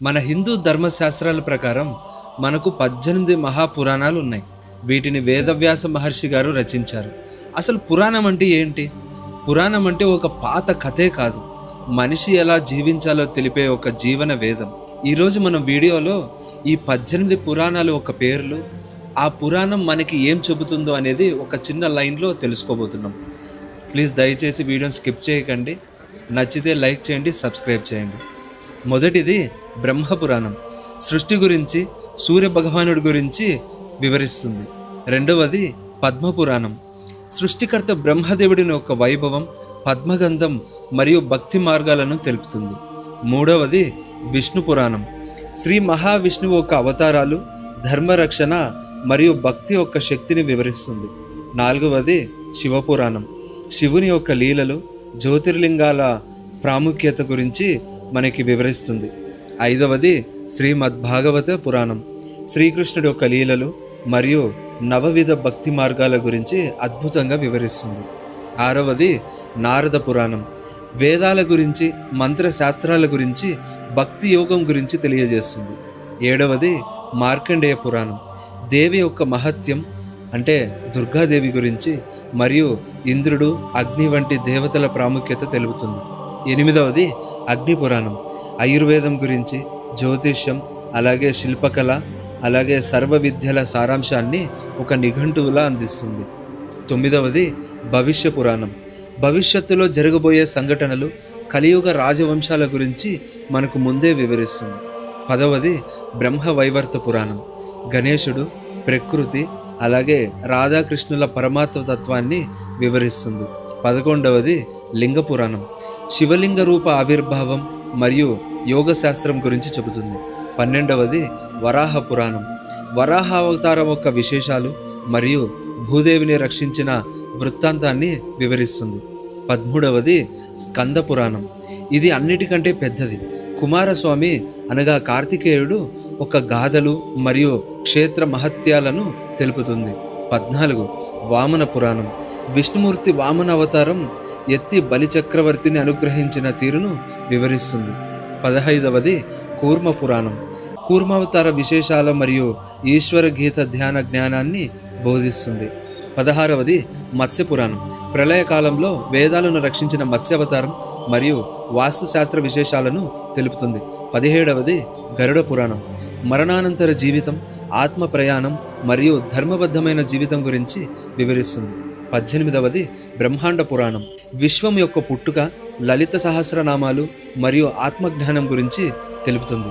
మన హిందూ ధర్మశాస్త్రాల ప్రకారం మనకు 18 మహాపురాణాలు ఉన్నాయి. వీటిని వేదవ్యాస మహర్షి గారు రచించారు. అసలు పురాణం అంటే ఏంటి? పురాణం అంటే ఒక పాత కథే కాదు, మనిషి ఎలా జీవించాలో తెలిపే ఒక జీవన వేదం. ఈరోజు మనం వీడియోలో ఈ 18 పురాణాలు ఒక పేర్లు, ఆ పురాణం మనకి ఏం చెబుతుందో అనేది ఒక చిన్న లైన్లో తెలుసుకోబోతున్నాం. ప్లీజ్ దయచేసి వీడియోని స్కిప్ చేయకండి. నచ్చితే లైక్ చేయండి, సబ్స్క్రైబ్ చేయండి. మొదటిది బ్రహ్మపురాణం, సృష్టి గురించి, సూర్య భగవానుడి గురించి వివరిస్తుంది. రెండవది పద్మపురాణం, సృష్టికర్త బ్రహ్మదేవుడిని యొక్క వైభవం, పద్మగంధం మరియు భక్తి మార్గాలను తెలుపుతుంది. మూడవది విష్ణు పురాణం, శ్రీ మహావిష్ణువు యొక్క అవతారాలు, ధర్మరక్షణ మరియు భక్తి యొక్క శక్తిని వివరిస్తుంది. నాలుగవది శివపురాణం, శివుని యొక్క లీలలు, జ్యోతిర్లింగాల ప్రాముఖ్యత గురించి మనకి వివరిస్తుంది. ఐదవది శ్రీమద్భాగవత పురాణం, శ్రీకృష్ణుడి యొక్క లీలలు మరియు నవవిధ భక్తి మార్గాల గురించి అద్భుతంగా వివరిస్తుంది. ఆరవది నారద పురాణం, వేదాల గురించి, మంత్రశాస్త్రాల గురించి, భక్తి యోగం గురించి తెలియజేస్తుంది. ఏడవది మార్కండేయ పురాణం, దేవి యొక్క మహత్యం అంటే దుర్గాదేవి గురించి మరియు ఇంద్రుడు, అగ్ని వంటి దేవతల ప్రాముఖ్యత తెలుపుతుంది. ఎనిమిదవది అగ్ని పురాణం, ఆయుర్వేదం గురించి, జ్యోతిష్యం, అలాగే శిల్పకళ, అలాగే సర్వ విద్యల సారాంశాన్ని ఒక నిఘంటువులా అందిస్తుంది. తొమ్మిదవది భవిష్య పురాణం, భవిష్యత్తులో జరగబోయే సంఘటనలు, కలియుగ రాజవంశాల గురించి మనకు ముందే వివరిస్తుంది. పదవది బ్రహ్మ వైవర్త పురాణం, గణేశుడు, ప్రకృతి, అలాగే రాధాకృష్ణుల పరమాత్మ తత్వాన్ని వివరిస్తుంది. 11వది లింగ పురాణం, శివలింగ రూప ఆవిర్భావం మరియు యోగ శాస్త్రం గురించి చెబుతుంది. 12వది వరాహ పురాణం, వరాహ అవతారం యొక్క విశేషాలు మరియు భూదేవిని రక్షించిన వృత్తాంతాన్ని వివరిస్తుంది. 13వది స్కంద పురాణం, ఇది అన్నిటికంటే పెద్దది. కుమారస్వామి అనగా కార్తికేయుడు ఒక గాథలు మరియు క్షేత్ర మహత్యాలను తెలుపుతుంది. 14 వామన పురాణం, విష్ణుమూర్తి వామన అవతారం ఎత్తి బలిచక్రవర్తిని అనుగ్రహించిన తీరును వివరిస్తుంది. 15వది కూర్మ పురాణం, కూర్మావతార విశేషాల మరియు ఈశ్వర గీత ధ్యాన జ్ఞానాన్ని బోధిస్తుంది. 16వది మత్స్య పురాణం, ప్రళయకాలంలో వేదాలను రక్షించిన మత్స్యావతారం మరియు వాస్తుశాస్త్ర విశేషాలను తెలుపుతుంది. 17వది గరుడ పురాణం, మరణానంతర జీవితం, ఆత్మ ప్రయాణం మరియు ధర్మబద్ధమైన జీవితం గురించి వివరిస్తుంది. 18వది బ్రహ్మాండ పురాణం, విశ్వం యొక్క పుట్టుక, లలిత సహస్రనామాలు మరియు ఆత్మజ్ఞానం గురించి తెలుపుతుంది.